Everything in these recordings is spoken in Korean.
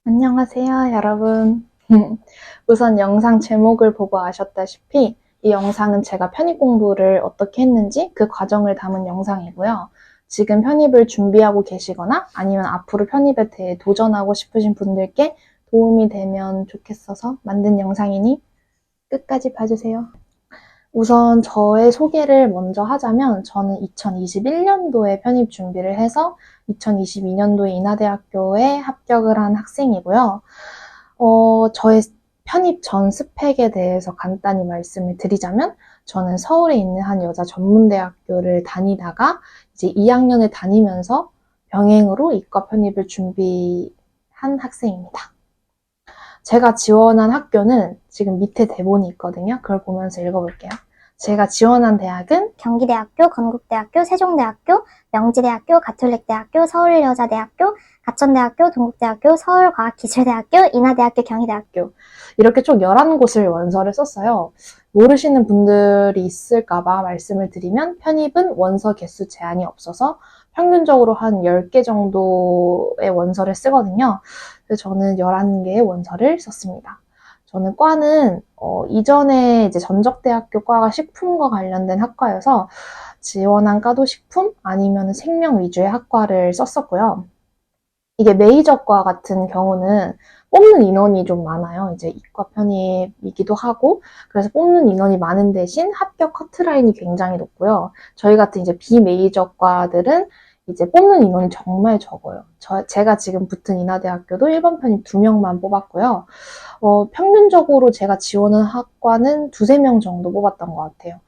안녕하세요, 여러분. 우선 영상 제목을 보고 아셨다시피 이 영상은 제가 편입 공부를 어떻게 했는지 그 과정을 담은 영상이고요. 지금 편입을 준비하고 계시거나 아니면 앞으로 편입에 대해 도전하고 싶으신 분들께 도움이 되면 좋겠어서 만든 영상이니 끝까지 봐주세요. 우선 저의 소개를 먼저 하자면 저는 2021년도에 편입 준비를 해서 2022년도에 인하대학교에 합격을 한 학생이고요. 저의 편입 전 스펙에 대해서 간단히 말씀을 드리자면 저는 서울에 있는 한 여자 전문대학교를 다니다가 이제 2학년을 다니면서 병행으로 이과 편입을 준비한 학생입니다. 제가 지원한 학교는 지금 밑에 대본이 있거든요. 그걸 보면서 읽어볼게요. 제가 지원한 대학은 경기대학교, 건국대학교, 세종대학교, 명지대학교, 가톨릭대학교, 서울여자대학교, 가천대학교, 동국대학교, 서울과학기술대학교, 인하대학교, 경희대학교 이렇게 총 11곳을 원서를 썼어요. 모르시는 분들이 있을까봐 말씀을 드리면 편입은 원서 개수 제한이 없어서 평균적으로 한 10개 정도의 원서를 쓰거든요. 그래서 저는 11개의 원서를 썼습니다. 저는 과는 이전에 이제 전적대학교 과가 식품과 관련된 학과여서 지원한 과도 식품 아니면 생명 위주의 학과를 썼었고요. 이게 메이저과 같은 경우는 뽑는 인원이 좀 많아요. 이제 이과 편입이기도 하고 그래서 뽑는 인원이 많은 대신 합격 커트라인이 굉장히 높고요. 저희 같은 이제 비메이저과들은 이제 뽑는 인원이 정말 적어요. 제가 지금 붙은 인하대학교도 1번 편입 2명만 뽑았고요. 평균적으로 제가 지원한 학과는 2~3명 정도 뽑았던 것 같아요.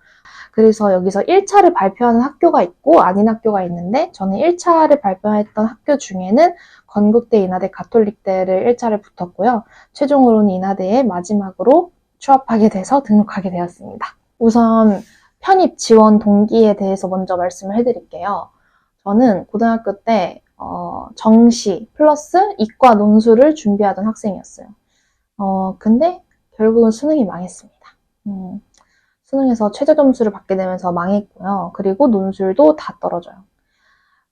그래서 여기서 1차를 발표하는 학교가 있고 아닌 학교가 있는데 저는 1차를 발표했던 학교 중에는 건국대, 인하대, 가톨릭대를 1차를 붙었고요. 최종으로는 인하대에 마지막으로 취업하게 돼서 등록하게 되었습니다. 우선 편입 지원 동기에 대해서 먼저 말씀을 해드릴게요. 저는 고등학교 때 정시 플러스 이과 논술을 준비하던 학생이었어요. 근데 결국은 수능이 망했습니다. 수능에서 최저 점수를 받게 되면서 망했고요. 그리고 논술도 다 떨어져요.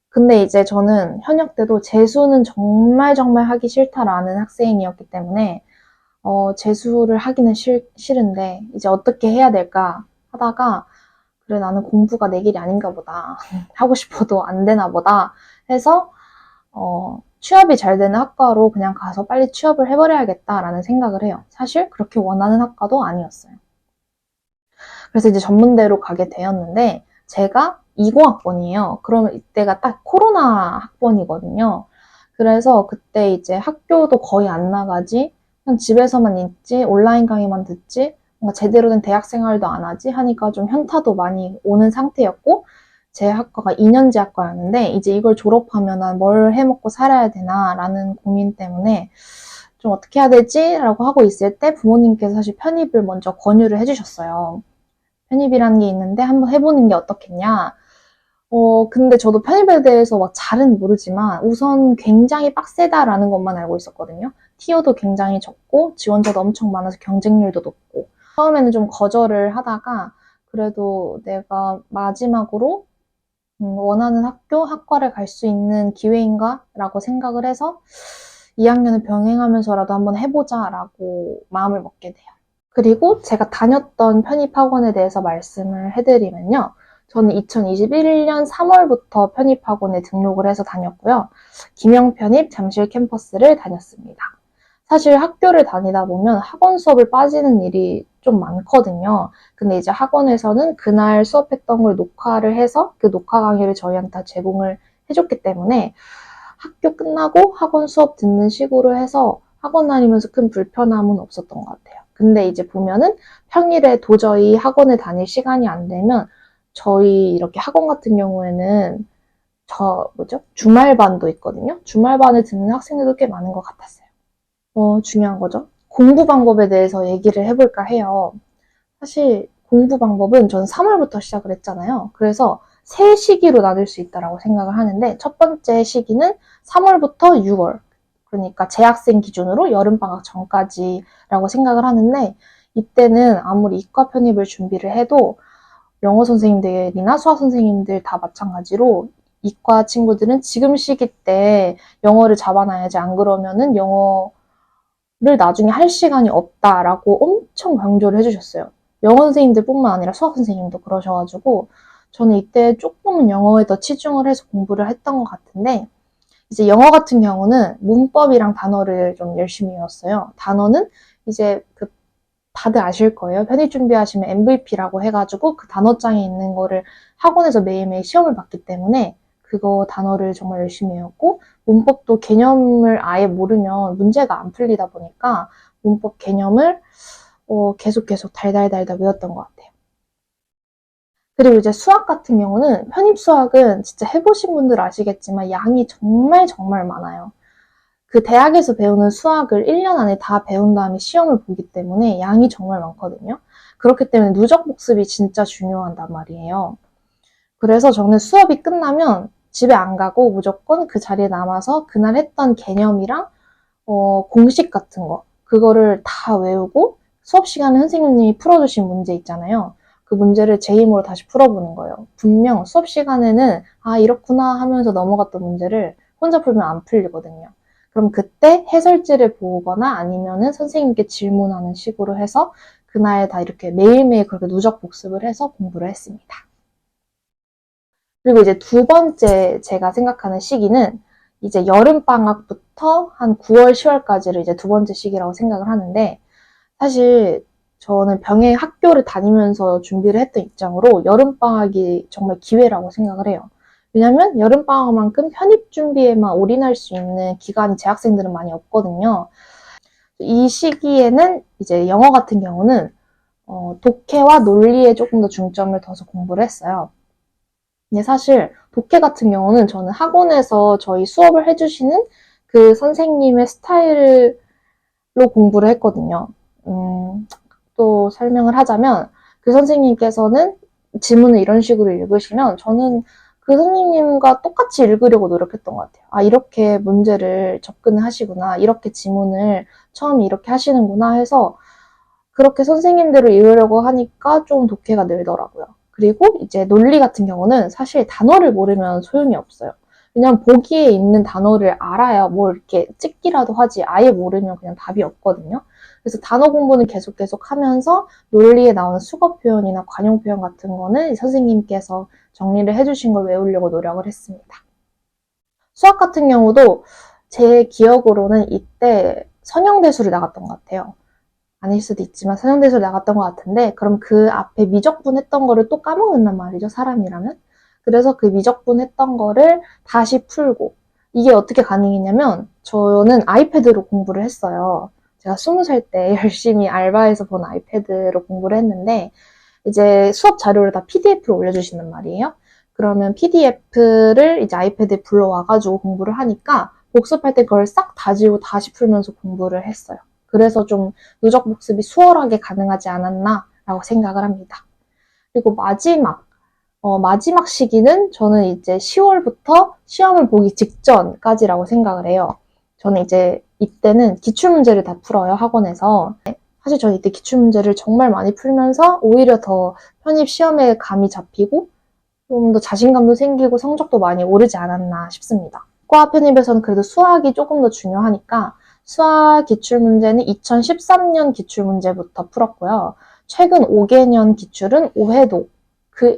근데 이제 저는 현역 때도 재수는 정말 하기 싫다라는 학생이었기 때문에 재수를 하기는 싫은데 이제 어떻게 해야 될까 하다가 그래 나는 공부가 내 길이 아닌가 보다. 하고 싶어도 안 되나 보다 해서 취업이 잘 되는 학과로 그냥 가서 빨리 취업을 해버려야겠다라는 생각을 해요. 사실 그렇게 원하는 학과도 아니었어요. 그래서 이제 전문대로 가게 되었는데 제가 20학번이에요. 그러면 이때가 딱 코로나 학번이거든요. 그래서 그때 이제 학교도 거의 안 나가지, 그냥 집에서만 있지, 온라인 강의만 듣지, 뭔가 제대로 된 대학 생활도 안 하지 하니까 좀 현타도 많이 오는 상태였고, 제 학과가 2년제 학과였는데 이제 이걸 졸업하면 뭘 해먹고 살아야 되나라는 고민 때문에 좀 어떻게 해야 되지? 라고 하고 있을 때 부모님께서 사실 편입을 먼저 권유를 해주셨어요. 편입이라는 게 있는데 한번 해보는 게 어떻겠냐. 근데 저도 편입에 대해서 막 잘은 모르지만 우선 굉장히 빡세다라는 것만 알고 있었거든요. 티어도 굉장히 적고 지원자도 엄청 많아서 경쟁률도 높고 처음에는 좀 거절을 하다가 그래도 내가 마지막으로 원하는 학과를 갈 수 있는 기회인가? 라고 생각을 해서 2학년을 병행하면서라도 한번 해보자라고 마음을 먹게 돼요. 그리고 제가 다녔던 편입학원에 대해서 말씀을 해드리면요. 저는 2021년 3월부터 편입학원에 등록을 해서 다녔고요. 김영편입 잠실 캠퍼스를 다녔습니다. 사실 학교를 다니다 보면 학원 수업을 빠지는 일이 좀 많거든요. 근데 이제 학원에서는 그날 수업했던 걸 녹화를 해서 그 녹화 강의를 저희한테 다 제공을 해줬기 때문에 학교 끝나고 학원 수업 듣는 식으로 해서 학원 다니면서 큰 불편함은 없었던 것 같아요. 근데 이제 보면은 평일에 도저히 학원을 다닐 시간이 안 되면 저희 이렇게 학원 같은 경우에는 주말반도 있거든요. 주말반을 듣는 학생들도 꽤 많은 것 같았어요. 중요한 거죠. 공부 방법에 대해서 얘기를 해볼까 해요. 사실 공부 방법은 저는 3월부터 시작을 했잖아요. 그래서 세 시기로 나눌 수 있다고 생각을 하는데 첫 번째 시기는 3월부터 6월, 그러니까 재학생 기준으로 여름방학 전까지라고 생각을 하는데 이때는 아무리 이과 편입을 준비를 해도 영어 선생님들이나 수학 선생님들 다 마찬가지로 이과 친구들은 지금 시기 때 영어를 잡아놔야지 안 그러면은 영어를 나중에 할 시간이 없다라고 엄청 강조를 해주셨어요. 영어 선생님들뿐만 아니라 수학 선생님도 그러셔가지고 저는 이때 조금은 영어에 더 치중을 해서 공부를 했던 것 같은데 이제 영어 같은 경우는 문법이랑 단어를 좀 열심히 외웠어요. 단어는 이제 다들 아실 거예요. 편입 준비하시면 MVP라고 해가지고 그 단어장에 있는 거를 학원에서 매일매일 시험을 봤기 때문에 그거 단어를 정말 열심히 외웠고 문법도 개념을 아예 모르면 문제가 안 풀리다 보니까 문법 개념을 계속 달달달달 외웠던 것 같아요. 그리고 이제 수학 같은 경우는 편입 수학은 진짜 해보신 분들 아시겠지만 양이 정말 많아요. 그 대학에서 배우는 수학을 1년 안에 다 배운 다음에 시험을 보기 때문에 양이 정말 많거든요. 그렇기 때문에 누적 복습이 진짜 중요하단 말이에요. 그래서 저는 수업이 끝나면 집에 안 가고 무조건 그 자리에 남아서 그날 했던 개념이랑 공식 같은 거 그거를 다 외우고 수업 시간에 선생님이 풀어주신 문제 있잖아요. 그 문제를 제 힘으로 다시 풀어보는 거예요. 분명 수업 시간에는 아 이렇구나 하면서 넘어갔던 문제를 혼자 풀면 안 풀리거든요. 그럼 그때 해설지를 보거나 아니면은 선생님께 질문하는 식으로 해서 그날 다 이렇게 매일매일 그렇게 누적 복습을 해서 공부를 했습니다. 그리고 이제 두 번째 제가 생각하는 시기는 이제 여름방학부터 한 9월, 10월까지를 이제 두 번째 시기라고 생각을 하는데 사실 저는 병행 학교를 다니면서 준비를 했던 입장으로 여름방학이 정말 기회라고 생각을 해요. 왜냐면 여름방학만큼 편입 준비에만 올인할 수 있는 기간이 재학생들은 많이 없거든요. 이 시기에는 이제 영어 같은 경우는 독해와 논리에 조금 더 중점을 둬서 공부를 했어요. 근데 사실 독해 같은 경우는 저는 학원에서 저희 수업을 해주시는 그 선생님의 스타일로 공부를 했거든요. 또 설명을 하자면 그 선생님께서는 지문을 이런 식으로 읽으시면 저는 그 선생님과 똑같이 읽으려고 노력했던 것 같아요. 아, 이렇게 문제를 접근을 하시구나. 이렇게 지문을 처음에 이렇게 하시는구나 해서 그렇게 선생님들을 읽으려고 하니까 좀 독해가 늘더라고요. 그리고 이제 논리 같은 경우는 사실 단어를 모르면 소용이 없어요. 왜냐면 보기에 있는 단어를 알아야 뭐 이렇게 찍기라도 하지 아예 모르면 그냥 답이 없거든요. 그래서 단어 공부는 계속 하면서 논리에 나오는 수거 표현이나 관용 표현 같은 거는 선생님께서 정리를 해주신 걸 외우려고 노력을 했습니다. 수학 같은 경우도 제 기억으로는 이때 선형대수를 나갔던 것 같아요. 아닐 수도 있지만 선형대수를 나갔던 것 같은데 그럼 그 앞에 미적분 했던 거를 또 까먹는단 말이죠, 사람이라면. 그래서 그 미적분 했던 거를 다시 풀고 이게 어떻게 가능했냐면 저는 아이패드로 공부를 했어요. 제가 20살 때 열심히 알바해서 본 아이패드로 공부를 했는데 이제 수업 자료를 다 PDF로 올려주신단 말이에요. 그러면 PDF를 이제 아이패드에 불러와가지고 공부를 하니까 복습할 때 그걸 싹 다 지우고 다시 풀면서 공부를 했어요. 그래서 좀 누적 복습이 수월하게 가능하지 않았나라고 생각을 합니다. 그리고 마지막 시기는 저는 이제 10월부터 시험을 보기 직전까지라고 생각을 해요. 저는 이제 이때는 기출문제를 다 풀어요, 학원에서. 사실 저는 이때 기출문제를 정말 많이 풀면서 오히려 더 편입 시험에 감이 잡히고 좀 더 자신감도 생기고 성적도 많이 오르지 않았나 싶습니다. 과 편입에서는 그래도 수학이 조금 더 중요하니까 수학 기출문제는 2013년 기출문제부터 풀었고요. 최근 5개년 기출은 5회독,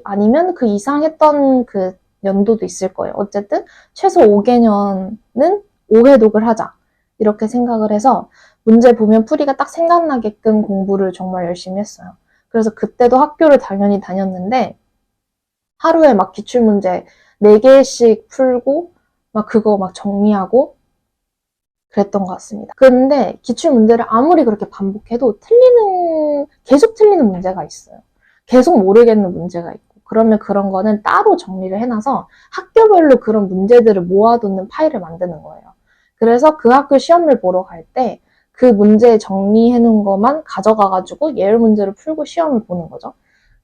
아니면 그 이상 했던 그 연도도 있을 거예요. 어쨌든 최소 5개년은 5회독을 하자. 이렇게 생각을 해서 문제 보면 풀이가 딱 생각나게끔 공부를 정말 열심히 했어요. 그래서 그때도 학교를 당연히 다녔는데 하루에 막 기출문제 4개씩 풀고 막 그거 막 정리하고 그랬던 것 같습니다. 근데 기출문제를 아무리 그렇게 반복해도 계속 틀리는 문제가 있어요. 계속 모르겠는 문제가 있고. 그러면 그런 거는 따로 정리를 해놔서 학교별로 그런 문제들을 모아두는 파일을 만드는 거예요. 그래서 그 학교 시험을 보러 갈 때 그 문제 정리해놓은 것만 가져가가지고 예열 문제를 풀고 시험을 보는 거죠.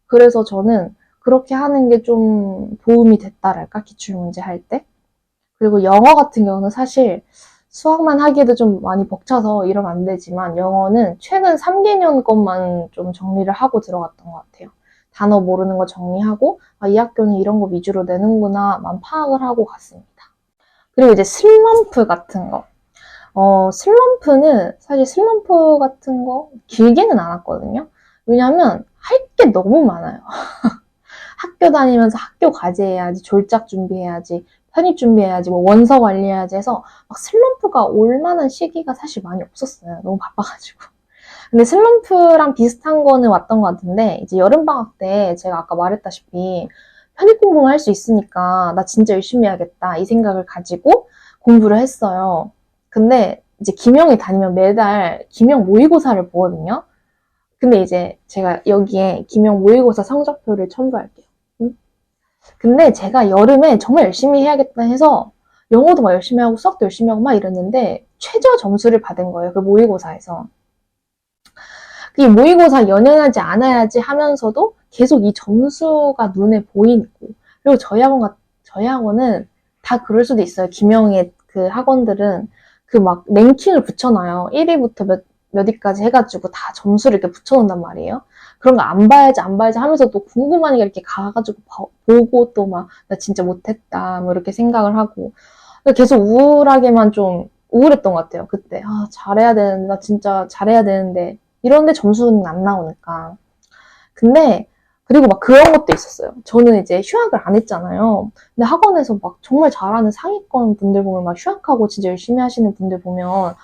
그래서 저는 그렇게 하는 게 좀 도움이 됐다랄까, 기출문제 할 때. 그리고 영어 같은 경우는 사실 수학만 하기에도 좀 많이 벅차서 이러면 안 되지만 영어는 최근 3개년 것만 좀 정리를 하고 들어갔던 것 같아요. 단어 모르는 거 정리하고 이 학교는 이런 거 위주로 내는구나만 파악을 하고 갔습니다. 그리고 이제 슬럼프 같은 거. 슬럼프는 사실 슬럼프 같은 거 길게는 안 왔거든요. 왜냐면 할 게 너무 많아요. 학교 다니면서 학교 과제해야지, 졸작 준비해야지, 편입 준비해야지, 뭐 원서 관리해야지 해서 막 슬럼프가 올 만한 시기가 사실 많이 없었어요. 너무 바빠가지고. 근데 슬럼프랑 비슷한 거는 왔던 것 같은데 이제 여름방학 때 제가 아까 말했다시피 편입 공부만 할 수 있으니까 나 진짜 열심히 해야겠다 이 생각을 가지고 공부를 했어요. 근데 이제 김영에 다니면 매달 김영 모의고사를 보거든요. 근데 이제 제가 여기에 김영 모의고사 성적표를 첨부할게요. 근데 제가 여름에 정말 열심히 해야겠다 해서 영어도 막 열심히 하고 수학도 열심히 하고 막 이랬는데 최저 점수를 받은 거예요. 그 모의고사에서. 이 모의고사 연연하지 않아야지 하면서도 계속 이 점수가 눈에 보이고 그리고 저희 학원은 다 그럴 수도 있어요. 김영의 그 학원들은 그 막 랭킹을 붙여놔요. 1위부터 몇 위까지 해가지고 다 점수를 이렇게 붙여놓는단 말이에요. 그런 거 안 봐야지 하면서 또 궁금하니까 이렇게 가가지고 보고 또 막 나 진짜 못했다 뭐 이렇게 생각을 하고 계속 우울하게만 좀 우울했던 것 같아요. 그때 잘해야 되는데 나 진짜 잘해야 되는데 이런데 점수는 안 나오니까. 근데 그리고 막 그런 것도 있었어요. 저는 이제 휴학을 안 했잖아요. 근데 학원에서 막 정말 잘하는 상위권 분들 보면 막 휴학하고 진짜 열심히 하시는 분들 보면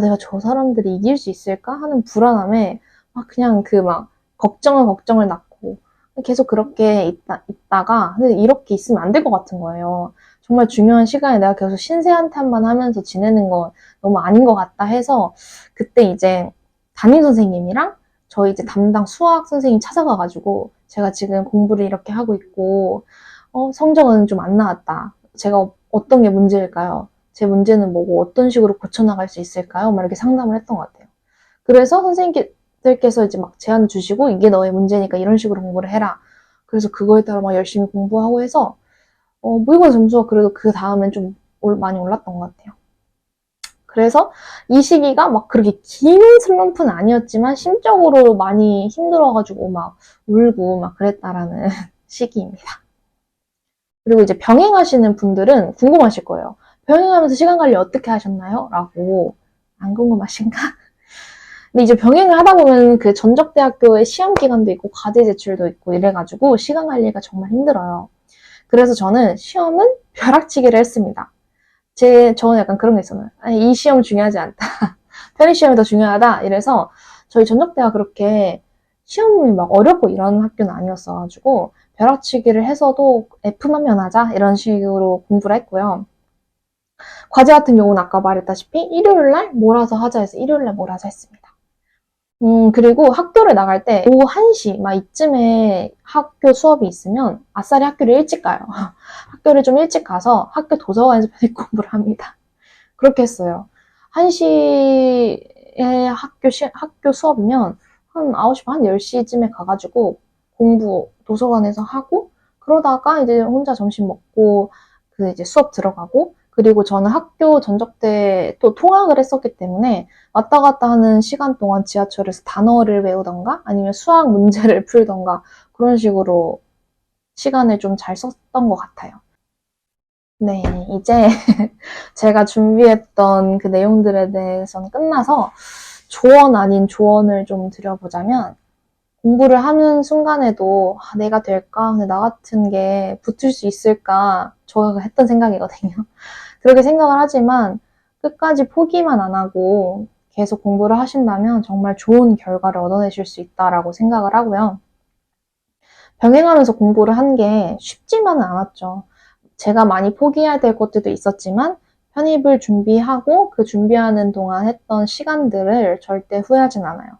내가 저 사람들이 이길 수 있을까 하는 불안함에 막 그냥 그 막 걱정을 낳고 계속 그렇게 있다가 근데 이렇게 있으면 안 될 것 같은 거예요. 정말 중요한 시간에 내가 계속 신세한탄만 하면서 지내는 건 너무 아닌 것 같다 해서 그때 이제 담임 선생님이랑 저희 이제 담당 수학 선생님 찾아가가지고 제가 지금 공부를 이렇게 하고 있고 성적은 좀 안 나왔다. 제가 어떤 게 문제일까요? 제 문제는 뭐고 어떤 식으로 고쳐나갈 수 있을까요? 막 이렇게 상담을 했던 것 같아요. 그래서 선생님들께서 이제 막 제안을 주시고 이게 너의 문제니까 이런 식으로 공부를 해라. 그래서 그거에 따라 막 열심히 공부하고 해서 모의고사 점수가 그래도 그 다음엔 좀 많이 올랐던 것 같아요. 그래서 이 시기가 막 그렇게 긴 슬럼프는 아니었지만 심적으로 많이 힘들어가지고 막 울고 막 그랬다라는 시기입니다. 그리고 이제 병행하시는 분들은 궁금하실 거예요. 병행하면서 시간 관리 어떻게 하셨나요? 라고. 안 궁금하신가? 근데 이제 병행을 하다 보면 그 전적대학교의 시험 기간도 있고 과제 제출도 있고 이래가지고 시간 관리가 정말 힘들어요. 그래서 저는 시험은 벼락치기를 했습니다. 저는 약간 그런 게 있었나요? 아니, 이 시험 중요하지 않다. 편입 시험이 더 중요하다. 이래서 저희 전적대가 그렇게 시험이 막 어렵고 이런 학교는 아니었어가지고 벼락치기를 해서도 F만 면하자 이런 식으로 공부를 했고요. 과제 같은 경우는 아까 말했다시피 일요일날 몰아서 하자 해서 일요일날 몰아서 했습니다. 그리고 학교를 나갈 때 오후 1시 막 이쯤에 학교 수업이 있으면 아싸리 학교를 일찍 가요. 학교를 좀 일찍 가서 학교 도서관에서 편입 공부를 합니다. 그렇게 했어요. 1시에 학교 수업이면 한 9시 반, 10시쯤에 가가지고 공부 도서관에서 하고 그러다가 이제 혼자 점심 먹고 그 이제 수업 들어가고 그리고 저는 학교 전적때 또 통학을 했었기 때문에 왔다 갔다 하는 시간 동안 지하철에서 단어를 외우던가 아니면 수학 문제를 풀던가 그런 식으로 시간을 좀 잘 썼던 것 같아요. 네, 이제 제가 준비했던 그 내용들에 대해서는 끝나서 조언 아닌 조언을 좀 드려보자면 공부를 하는 순간에도 내가 될까? 근데 나 같은 게 붙을 수 있을까? 저가 했던 생각이거든요. 그렇게 생각을 하지만 끝까지 포기만 안 하고 계속 공부를 하신다면 정말 좋은 결과를 얻어내실 수 있다라고 생각을 하고요. 병행하면서 공부를 한 게 쉽지만은 않았죠. 제가 많이 포기해야 될 것들도 있었지만 편입을 준비하고 그 준비하는 동안 했던 시간들을 절대 후회하진 않아요.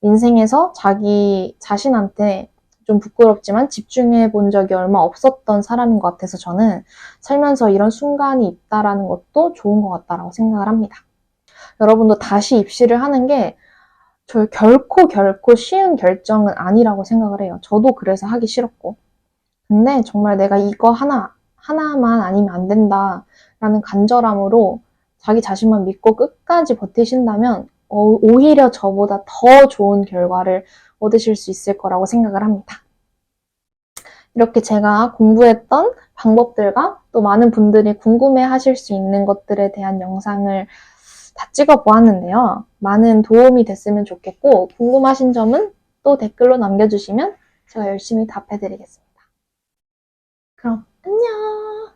인생에서 자기 자신한테 좀 부끄럽지만 집중해 본 적이 얼마 없었던 사람인 것 같아서 저는 살면서 이런 순간이 있다라는 것도 좋은 것 같다라고 생각을 합니다. 여러분도 다시 입시를 하는 게 결코 쉬운 결정은 아니라고 생각을 해요. 저도 그래서 하기 싫었고. 근데 정말 내가 이거 하나만 아니면 안 된다라는 간절함으로 자기 자신만 믿고 끝까지 버티신다면 오히려 저보다 더 좋은 결과를 얻으실 수 있을 거라고 생각을 합니다. 이렇게 제가 공부했던 방법들과 또 많은 분들이 궁금해 하실 수 있는 것들에 대한 영상을 다 찍어 보았는데요. 많은 도움이 됐으면 좋겠고, 궁금하신 점은 또 댓글로 남겨주시면 제가 열심히 답해드리겠습니다. 그럼 안녕!